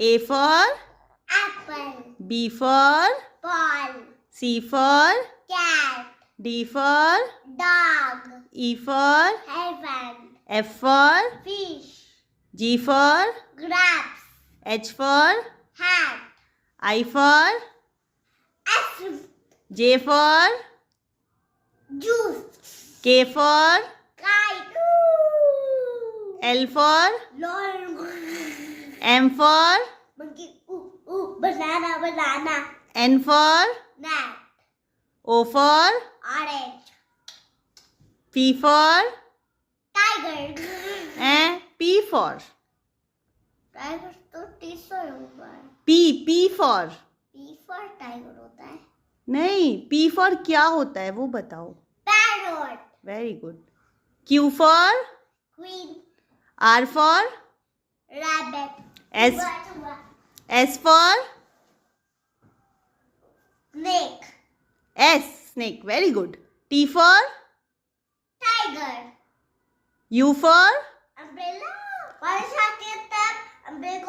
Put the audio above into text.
A for apple. B for Ball. C for Cat. D for Dog. E for Elephant. F for Fish. G for Grapes. H for Hat. I for Apple. J for Juice. K for Kite. L for Long. M for Monkey. Banana. Banana. N for Nut. O for Orange. P for Tiger. P for tiger तो teacher होगा. P for P for tiger होता है. नहीं P for क्या होता है वो बताओ. Parrot. Very good. Q for Queen. R for Rabbit. S for Snake. snake. Very good. T for Tiger. U for Umbrella. बारिश आती है तब umbrella